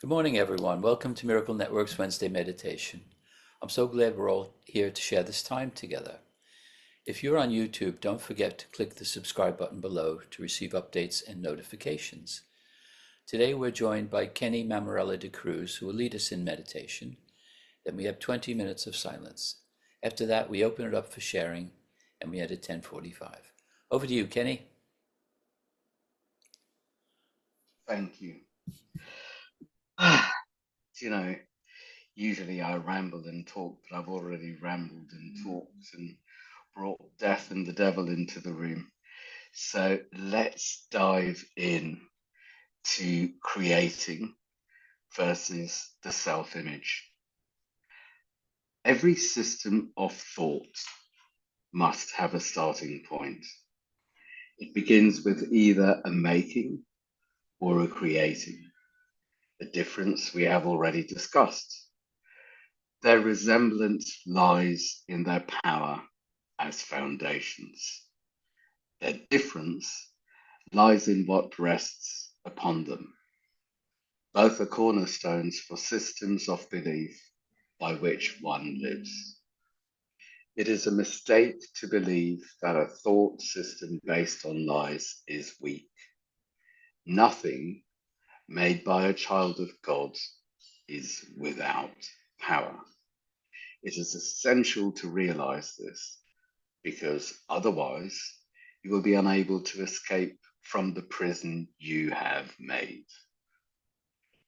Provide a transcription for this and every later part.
Good morning, everyone. Welcome to Miracle Network's Wednesday meditation. I'm so glad we're all here to share this time together. If you're on YouTube, don't forget to click the subscribe button below to receive updates and notifications. Today, we're joined by Kenny Mammarella-D'Cruz, who will lead us in meditation. Then we have 20 minutes of silence. After that, we open it up for sharing, and we end at 10:45. Over to you, Kenny. Thank you. You know, usually I ramble and talk, but I've already rambled and talked and brought death and the devil into the room. So let's dive in to creating versus the self image. Every system of thought must have a starting point. It begins with either a making or a creating. The difference we have already discussed. Their resemblance lies in their power as foundations. Their difference lies in what rests upon them. Both are cornerstones for systems of belief by which one lives. It is a mistake to believe that a thought system based on lies is weak. Nothing made by a child of God is without power. It is essential to realize this because otherwise you will be unable to escape from the prison you have made.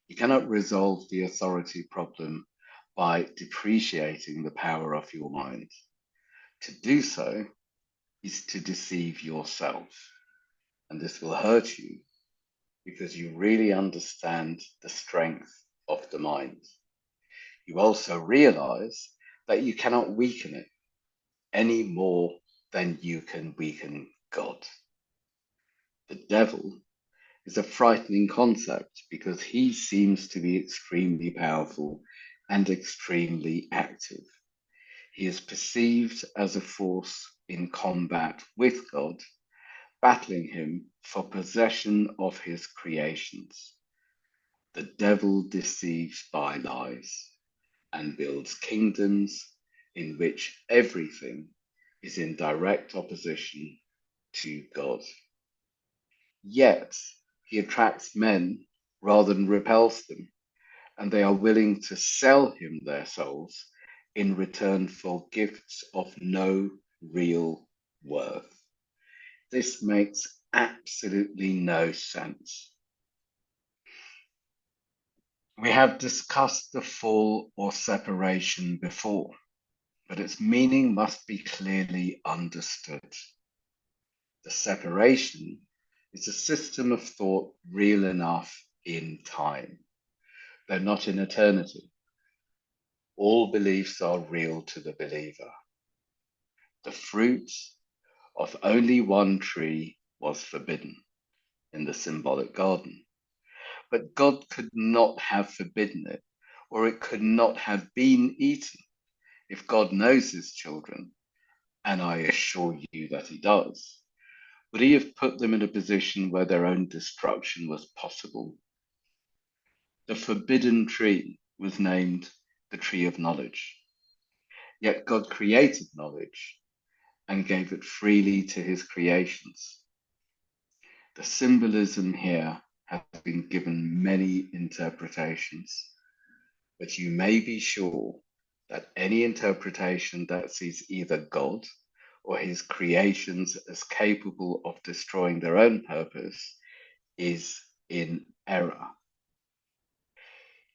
You cannot resolve the authority problem by depreciating the power of your mind. To do so is to deceive yourself, and this will hurt you because you really understand the strength of the mind. You also realize that you cannot weaken it any more than you can weaken God. The devil is a frightening concept because he seems to be extremely powerful and extremely active. He is perceived as a force in combat with God, battling him for possession of his creations. The devil deceives by lies and builds kingdoms in which everything is in direct opposition to God. Yet he attracts men rather than repels them, and they are willing to sell him their souls in return for gifts of no real worth. This makes absolutely no sense. We have discussed the fall or separation before, but its meaning must be clearly understood. The separation is a system of thought real enough in time, though not in eternity. All beliefs are real to the believer. The fruit of only one tree was forbidden in the symbolic garden, but God could not have forbidden it, or it could not have been eaten if God knows his children, and I assure you that he does. Would he have put them in a position where their own destruction was possible? The forbidden tree was named the tree of knowledge. Yet God created knowledge and gave it freely to his creations. The symbolism here has been given many interpretations, but you may be sure that any interpretation that sees either God or his creations as capable of destroying their own purpose is in error.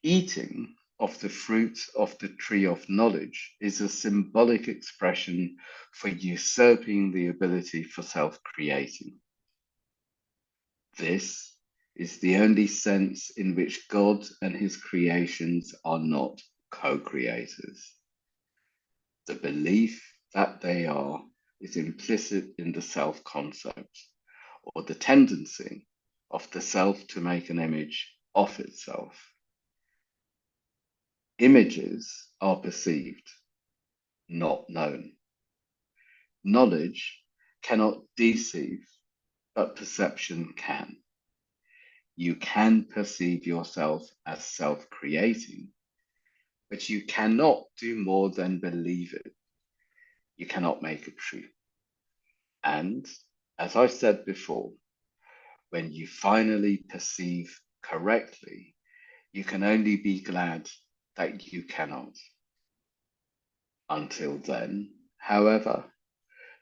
Eating of the fruit of the tree of knowledge is a symbolic expression for usurping the ability for self-creating. This is the only sense in which God and his creations are not co-creators. The belief that they are is implicit in the self-concept, or the tendency of the self to make an image of itself. Images are perceived, not known. Knowledge cannot deceive, but perception can. You can perceive yourself as self-creating, but you cannot do more than believe it. You cannot make it true. And as I said before, when you finally perceive correctly, you can only be glad that you cannot. Until then, however,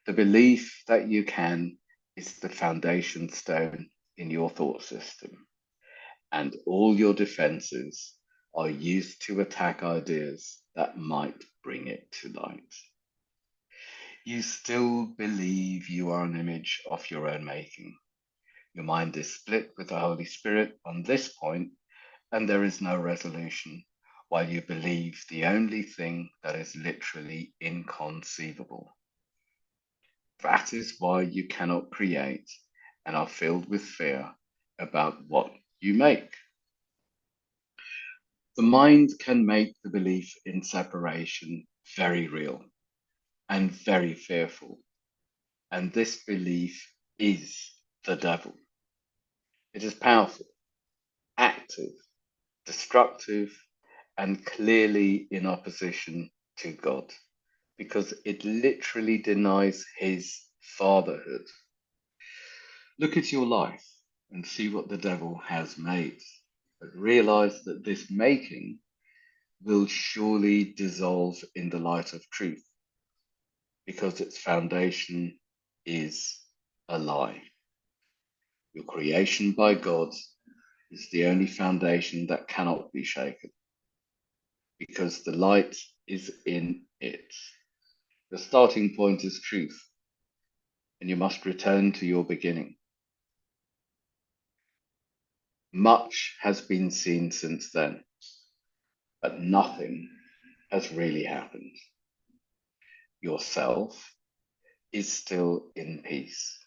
the belief that you can is the foundation stone in your thought system, and all your defenses are used to attack ideas that might bring it to light. You still believe you are an image of your own making. Your mind is split with the Holy Spirit on this point, and there is no resolution, while you believe the only thing that is literally inconceivable. That is why you cannot create and are filled with fear about what you make. The mind can make the belief in separation very real and very fearful, and this belief is the devil. It is powerful, active, destructive, and clearly in opposition to God, because it literally denies his fatherhood. Look at your life and see what the devil has made, but realize that this making will surely dissolve in the light of truth, because its foundation is a lie. Your creation by God is the only foundation that cannot be shaken, because the light is in it. The starting point is truth, and you must return to your beginning. Much has been seen since then, but nothing has really happened. Yourself is still in peace,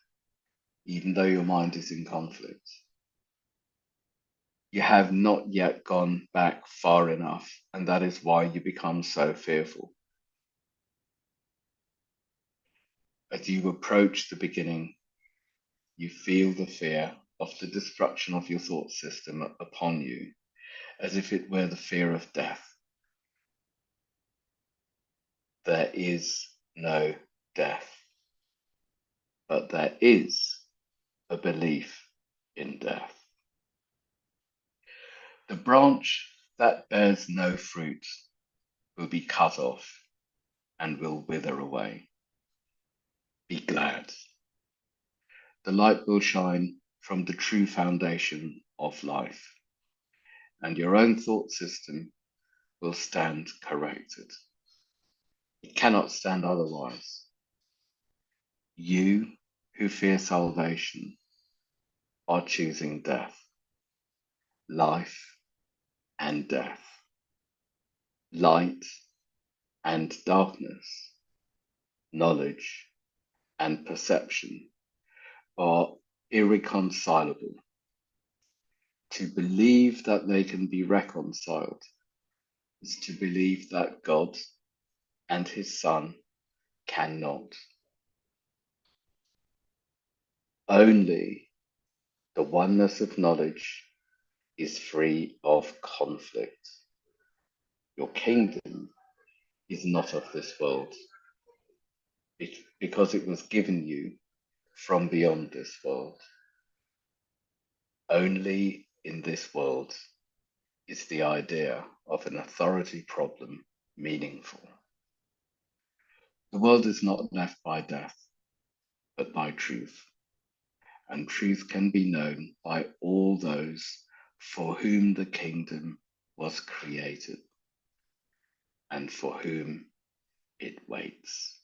even though your mind is in conflict. You have not yet gone back far enough, and that is why you become so fearful. As you approach the beginning, you feel the fear of the destruction of your thought system upon you, as if it were the fear of death. There is no death, but there is a belief in death. The branch that bears no fruit will be cut off and will wither away. Be glad. The light will shine from the true foundation of life, and your own thought system will stand corrected. It cannot stand otherwise. You who fear salvation are choosing death, life and death, light and darkness, knowledge and perception are irreconcilable. To believe that they can be reconciled is to believe that God and his Son cannot. Only the oneness of knowledge is free of conflict. Your kingdom is not of this world, because it was given you from beyond this world. Only in this world is the idea of an authority problem meaningful. The world is not left by death, but by truth, and truth can be known by all those for whom the kingdom was created and for whom it waits.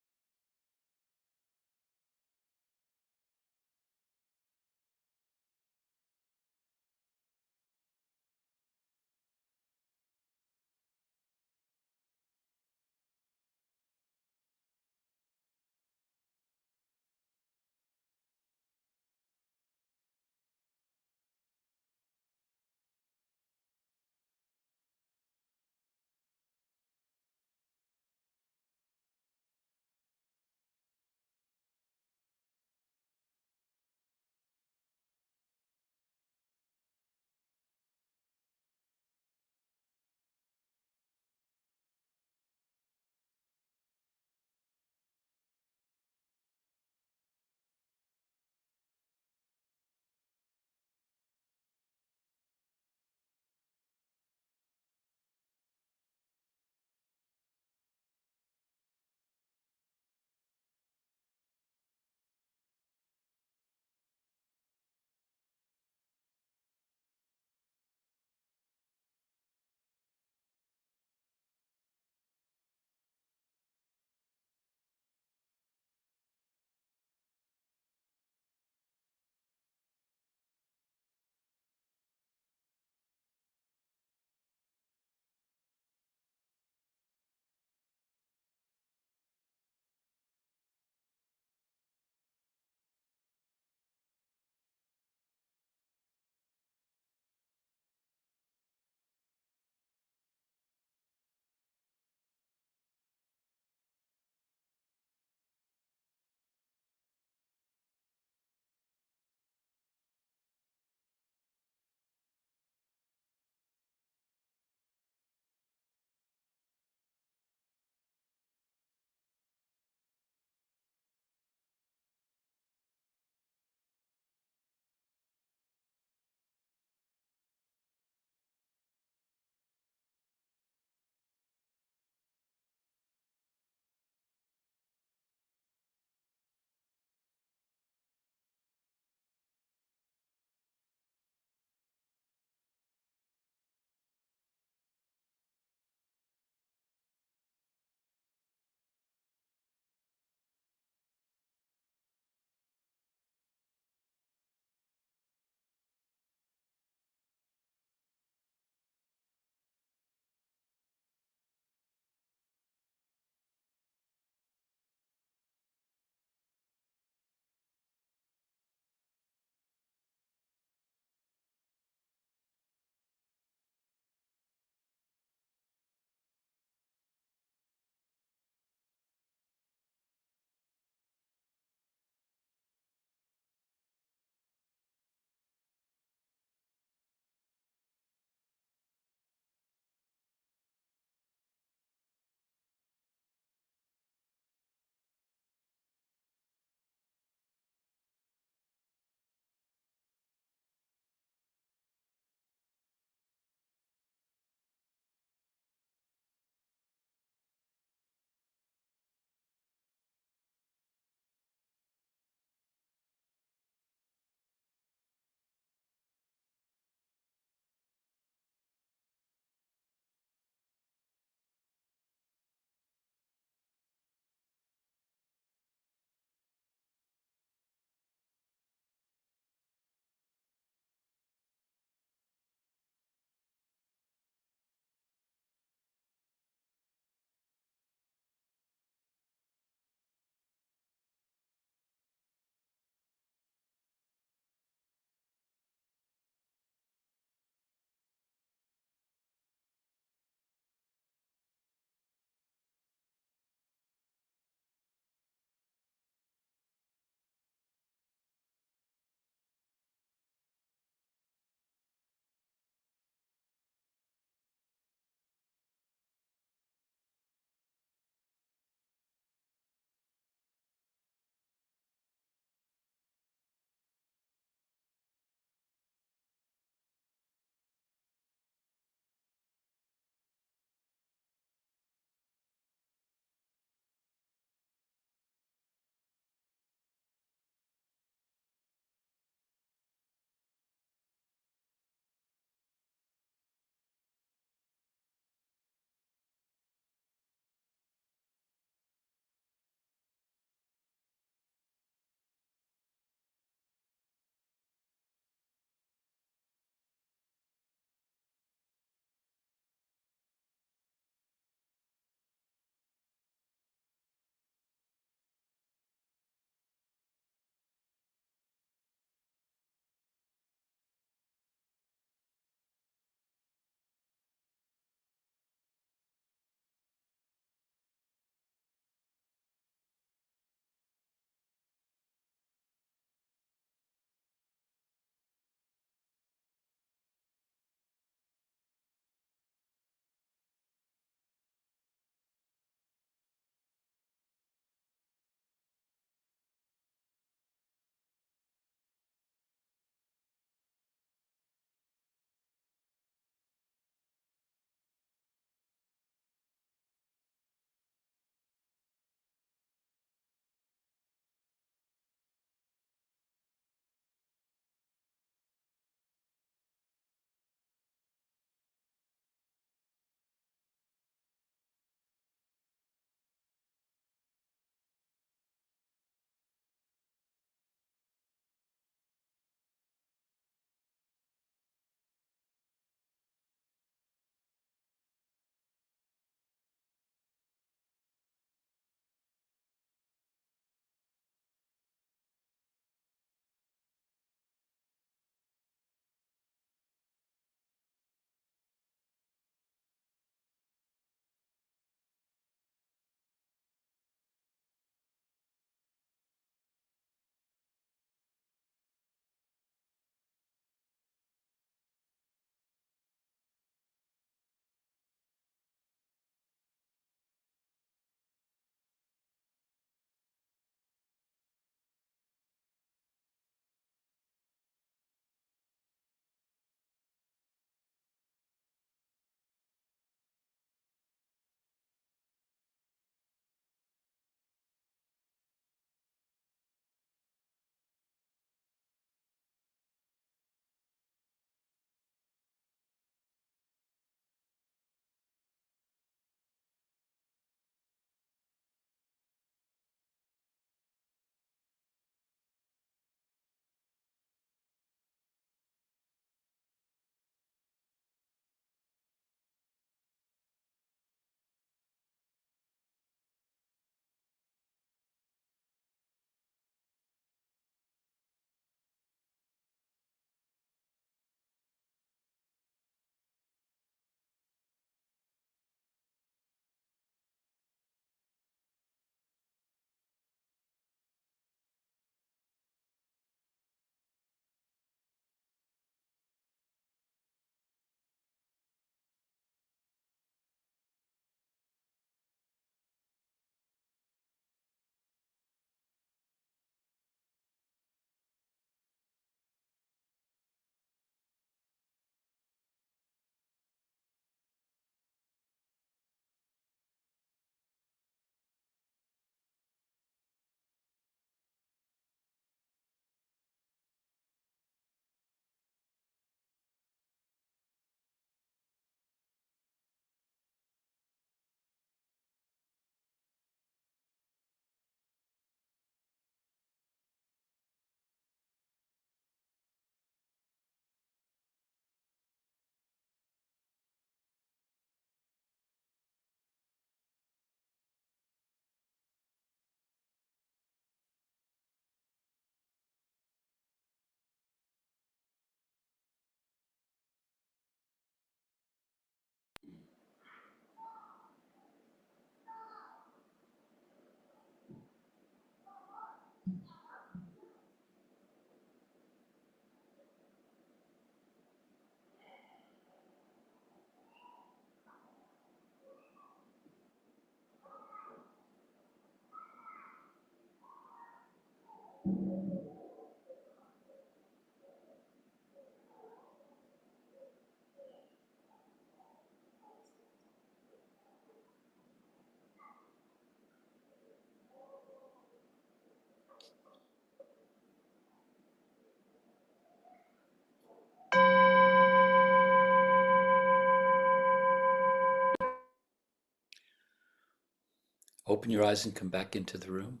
Open your eyes and come back into the room.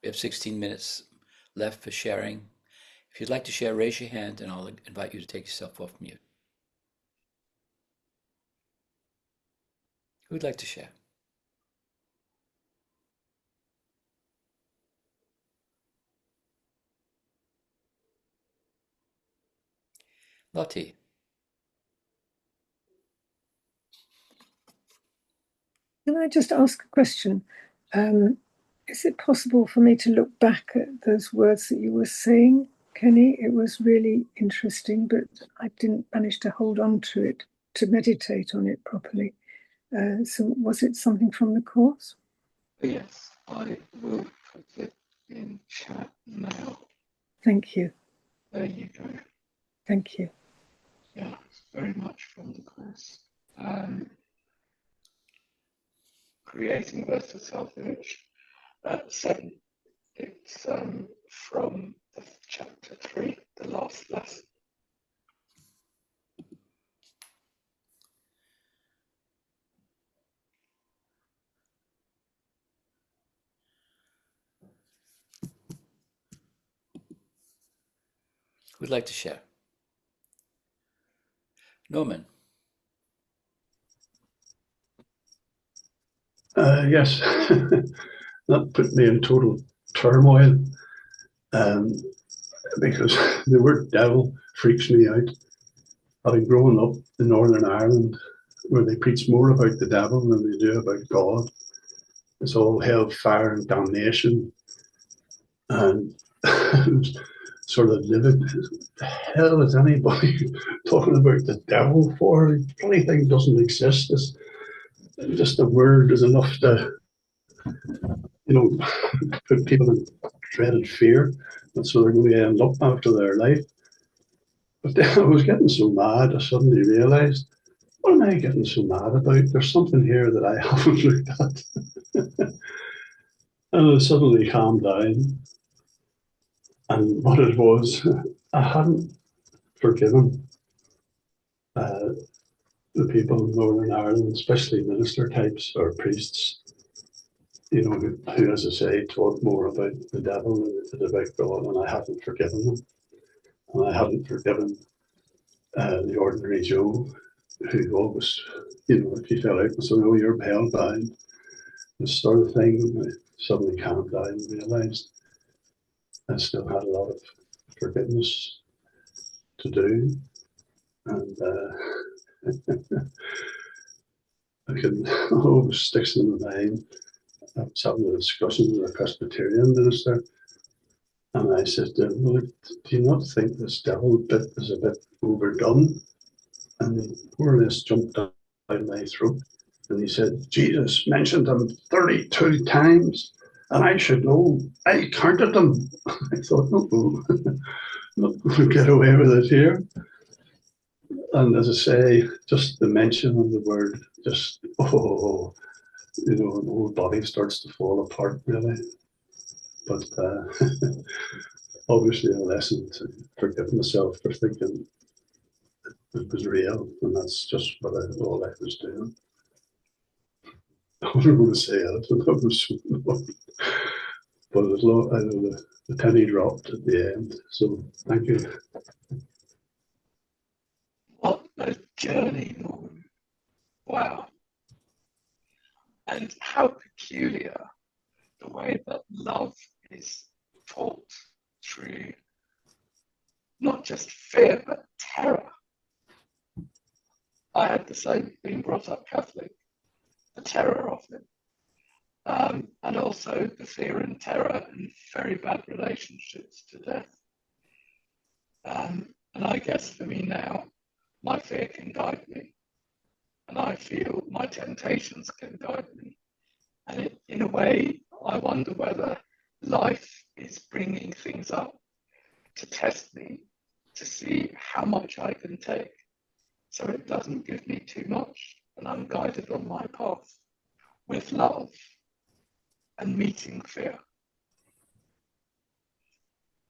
We have 16 minutes left for sharing. If you'd like to share, raise your hand and I'll invite you to take yourself off mute. Who'd like to share? Lottie. Can I just ask a question? Is it possible for me to look back at those words that you were saying, Kenny? It was really interesting, but I didn't manage to hold on to it, to meditate on it properly. So was it something from the course? Yes, I will put it in chat now. Thank you. There you go. Thank you. Yeah, it's very much from the course. Creating versus self-image. 7. It's from chapter 3, the last lesson. Who'd like to share? Norman. Yes, that put me in total turmoil because the word devil freaks me out. Having grown up in Northern Ireland, where they preach more about the devil than they do about God, it's all hell, fire, and damnation, and sort of livid. The hell is anybody talking about the devil for? The bloody thing doesn't exist. It's just a word is enough to, put people in dreaded fear. And so they're going to end up after their life. But then I was getting so mad, I suddenly realised, what am I getting so mad about? There's something here that I haven't looked at. And I suddenly calmed down. And what it was, I hadn't forgiven the people in Northern Ireland, especially minister types or priests, who, as I say, taught more about the devil than they did about God, and I hadn't forgiven them. And I hadn't forgiven the ordinary Joe, who always, if you fell out and said, oh, you're hellbound, this sort of thing. I suddenly calmed down and realised I still had a lot of forgiveness to do. And I can always sticks in my mind. I was having a discussion with a Presbyterian minister, and I said to him, well, do you not think this devil bit is a bit overdone? And he more or less jumped down my throat. And he said, Jesus mentioned him 32 times, and I should know. I counted them. I thought, no, not going to get away with it here. And as I say, just the mention of the word, just, an old body starts to fall apart, really. But obviously a lesson to forgive myself for thinking it was real, and that's just all I was doing. I wasn't going to say it, and that was so annoying. But as long, I know the penny dropped at the end. So thank you. What a journey, Norman. Wow. And how peculiar the way that love is taught through not just fear, but terror. I had the same, being brought up Catholic, the terror of it. And also the fear and terror and very bad relationships to death. And I guess for me now, my fear can guide me. And I feel my temptations can guide me. And in a way, I wonder whether life is bringing things up to test me, to see how much I can take, so it doesn't give me too much, and I'm guided on my path with love and meeting fear.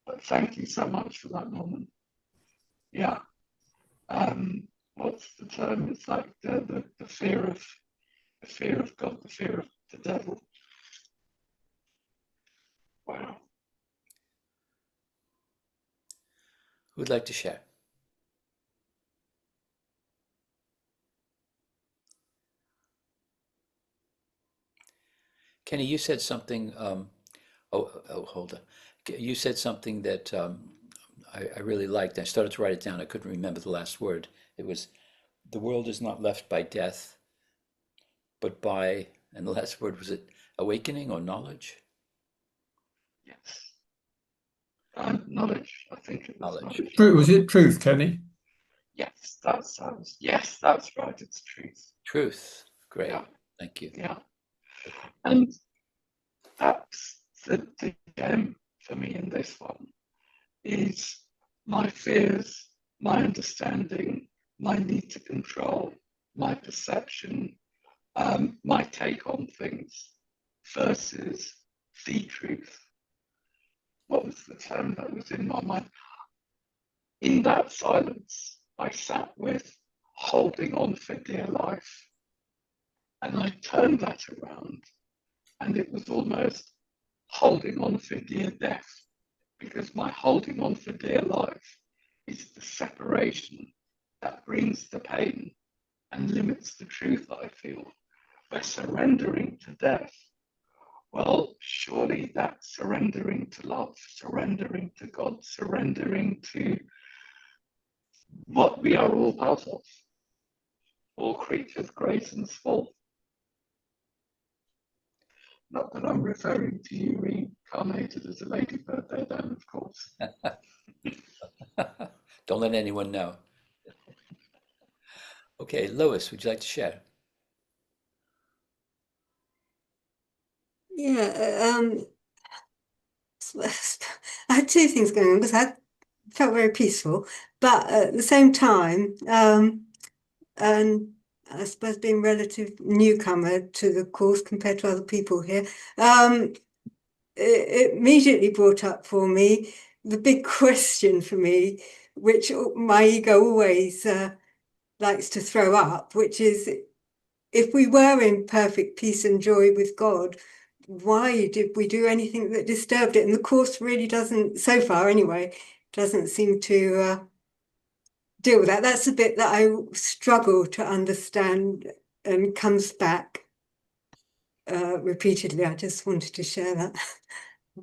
But thank you so much for that, Norman. Yeah. What's the term? It's like the fear of the fear of God, the fear of the devil. Wow. Who'd like to share? Kenny, you said something. Hold on. You said something that I really liked. I started to write it down. I couldn't remember the last word. It was, the world is not left by death, but by, and the last word, was it awakening or knowledge? Yes. Knowledge, I think it was Knowledge. knowledge. Was it truth, Kenny? Yes, yes, that's right, it's truth. Truth. Great. Yeah. Thank you. Yeah. And that's the gem for me in this one, is my fears, my understanding, my need to control, my perception, my take on things versus the truth. What was the term that was in my mind? In that silence, I sat with holding on for dear life. And I turned that around, and it was almost holding on for dear death, because my holding on for dear life is the separation that brings the pain and limits the truth I feel. By surrendering to death, well, surely that's surrendering to love, surrendering to God, surrendering to what we are all part of, all creatures great and small. Not that I'm referring to you reincarnated as a ladybird there, Dan, of course. Don't let anyone know. Okay, Lois, would you like to share? Yeah, I had two things going on because I felt very peaceful, but at the same time, and I suppose being relative newcomer to the course compared to other people here, it immediately brought up for me the big question for me, which my ego always likes to throw up, which is, if we were in perfect peace and joy with God, why did we do anything that disturbed it? And the course really doesn't, so far anyway, doesn't seem to deal with that. That's the bit that I struggle to understand and comes back repeatedly. I just wanted to share that. I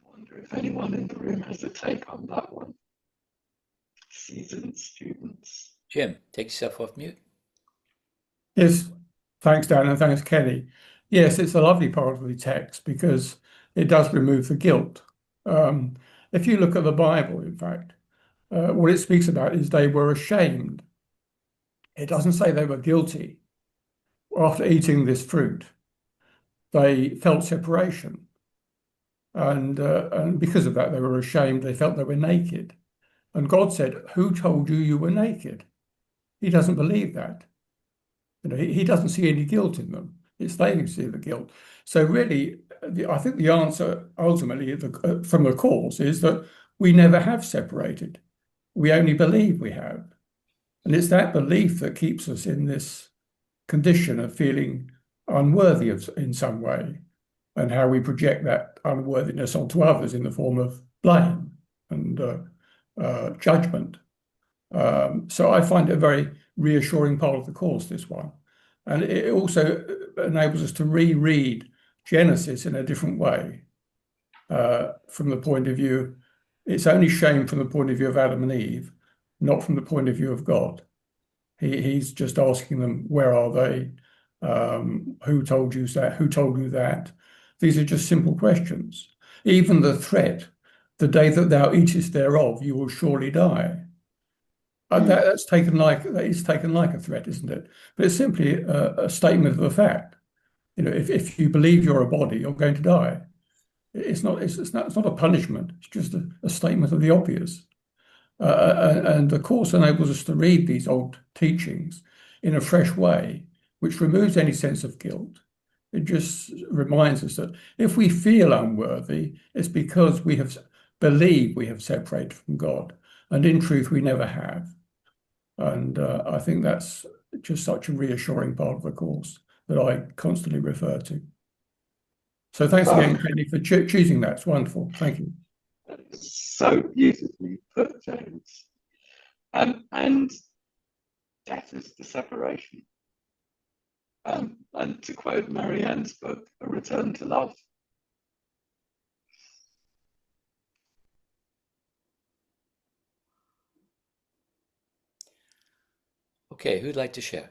wonder if anyone in the room has a take on that one. Seasoned students. Jim, take yourself off mute. Yes, thanks, Dan, and thanks, Kenny. Yes, it's a lovely part of the text because it does remove the guilt. If you look at the Bible, in fact, what it speaks about is they were ashamed. It doesn't say they were guilty. After eating this fruit, they felt separation. And because of that, they were ashamed. They felt they were naked. And God said, "Who told you you were naked?" He doesn't believe that. You know, he doesn't see any guilt in them. It's they who see the guilt. So really, I think the answer ultimately from the course is that we never have separated. We only believe we have. And it's that belief that keeps us in this condition of feeling unworthy in some way, and how we project that unworthiness onto others in the form of blame and judgment. So I find it a very reassuring part of the course, this one. And it also enables us to reread Genesis in a different way, from the point of view, it's only shame from the point of view of Adam and Eve, not from the point of view of God. He's just asking them, where are they? Who told you that? Who told you that? These are just simple questions. Even the threat, the day that thou eatest thereof, you will surely die. That is taken like a threat, isn't it? But it's simply a statement of a fact. You know, if you believe you're a body, you're going to die. It's not a punishment. It's just a statement of the obvious. And the course enables us to read these old teachings in a fresh way, which removes any sense of guilt. It just reminds us that if we feel unworthy, it's because we have believed we have separated from God. And in truth, we never have. And I think that's just such a reassuring part of the course that I constantly refer to. So thanks again, Kenny, for choosing that. It's wonderful. Thank you. So beautifully put, James. And death is the separation. And to quote Marianne's book, A Return to Love. Okay, who'd like to share?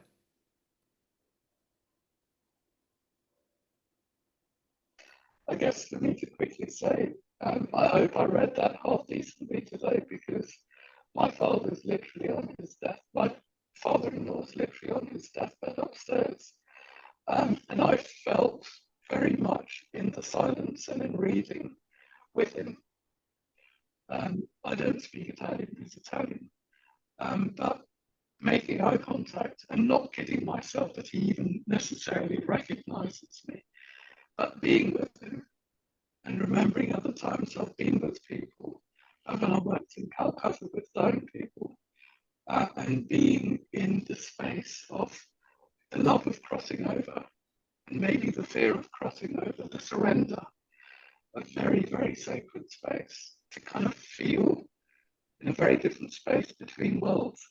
I guess for me to quickly say, I hope I read that half decently today, because my father's literally on his death. My father-in-law is literally on his deathbed upstairs, and I felt very much in the silence and in reading with him. I don't speak Italian; he's Italian, but making eye contact and not kidding myself that he even necessarily recognizes me, but being with him and remembering other times I've been with people, when I worked in Calcutta with dying people, and being in the space of the love of crossing over, and maybe the fear of crossing over, the surrender, a very, very sacred space to kind of feel in a very different space between worlds.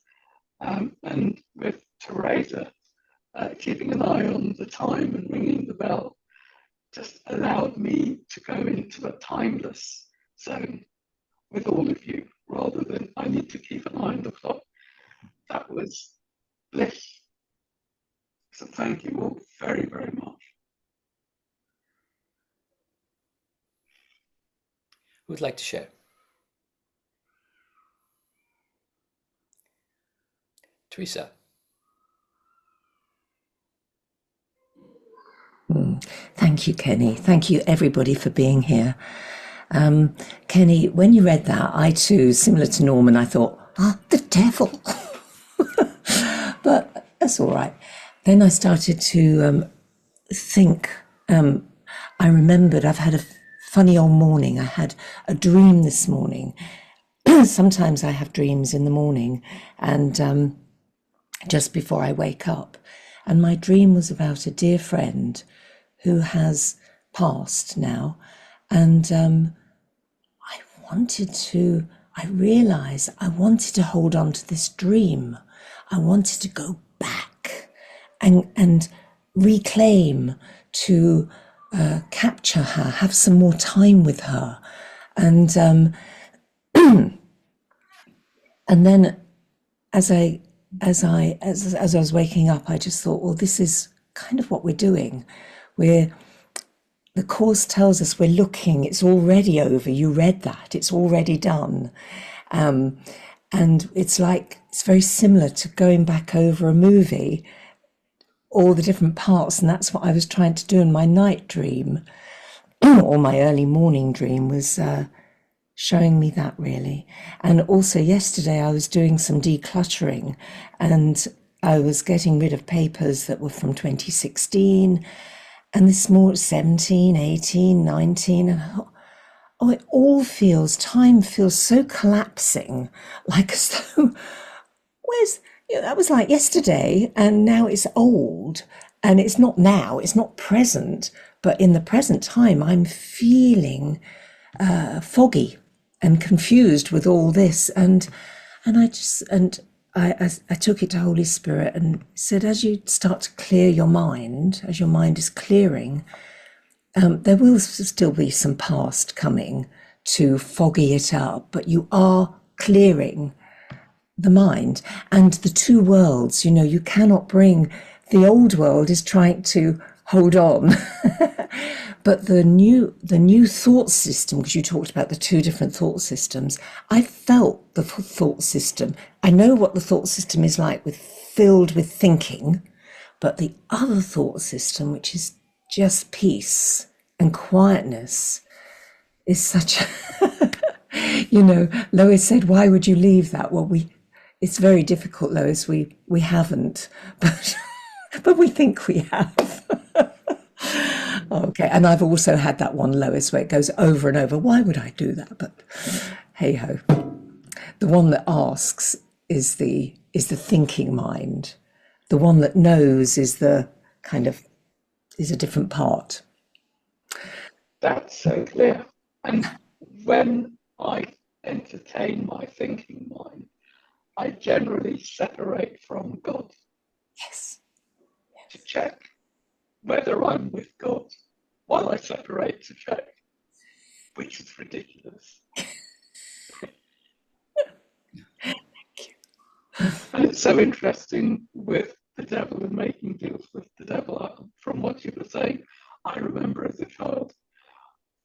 And with Teresa, keeping an eye on the time and ringing the bell just allowed me to go into a timeless zone with all of you, rather than I need to keep an eye on the clock. That was bliss. So thank you all very, very much. Who'd like to share? Teresa. Thank you, Kenny. Thank you, everybody, for being here. Kenny, when you read that, I too, similar to Norman, I thought, the devil. But that's all right. Then I started to think. I remembered I've had a funny old morning. I had a dream this morning. Sometimes I have dreams in the morning and just before I wake up. And my dream was about a dear friend who has passed now. And I realized I wanted to hold on to this dream. I wanted to go back and reclaim, to capture her, have some more time with her. And and then as I was waking up, I just thought, well, this is kind of what we're doing. The course tells us we're looking, it's already over. You read that, it's already done. And it's very similar to going back over a movie, all the different parts. And that's what I was trying to do in my night dream, or my early morning dream, was showing me that, really. And also yesterday I was doing some decluttering, and I was getting rid of papers that were from 2016, and this more 17, 18, 19, and I thought, it all time feels so collapsing, like as though, that was like yesterday, and now it's old, and it's not now, it's not present, but in the present time, I'm feeling foggy and confused with all this, and I took it to Holy Spirit and said, as you start to clear your mind, as your mind is clearing, there will still be some past coming to foggy it up, but you are clearing the mind. And the two worlds, you cannot bring, the old world is trying to hold on. But the new thought system, because you talked about the two different thought systems, I felt the thought system. I know what the thought system is like, filled with thinking, but the other thought system, which is just peace and quietness, is such Lois said, why would you leave that? Well, it's very difficult, Lois. We haven't, but we think we have. Okay, and I've also had that one, Lois, where it goes over and over. Why would I do that? But hey ho. the one that asks is the thinking mind. The one that knows is a different part. That's so clear. And when I entertain my thinking mind, I generally separate from God. Yes. To check whether I'm with God while I separate to check, which is ridiculous. And it's so interesting with the devil and making deals with the devil. From what you were saying, I remember as a child,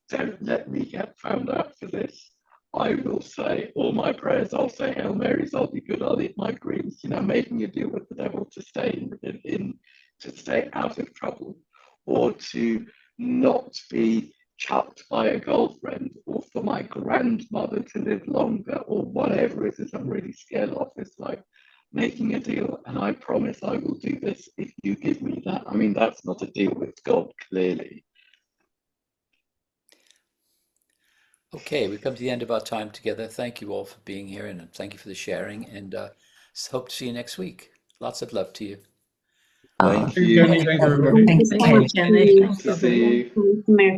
don't let me get found out for this. I will say all my prayers, I'll say Hail Marys, I'll be good, I'll eat my greens, making a deal with the devil to stay to stay out of trouble, or to not be chucked by a girlfriend, or for my grandmother to live longer, or whatever it is I'm really scared of. It's like making a deal, and I promise I will do this if you give me that. I mean, that's not a deal with God, clearly. Okay, we've come to the end of our time together. Thank you all for being here, and thank you for the sharing, and hope to see you next week. Lots of love to you. Thank you. Jenny. Thank you, everybody. Thanks, Thank you so much, Jenny. Good to see you. Miracle.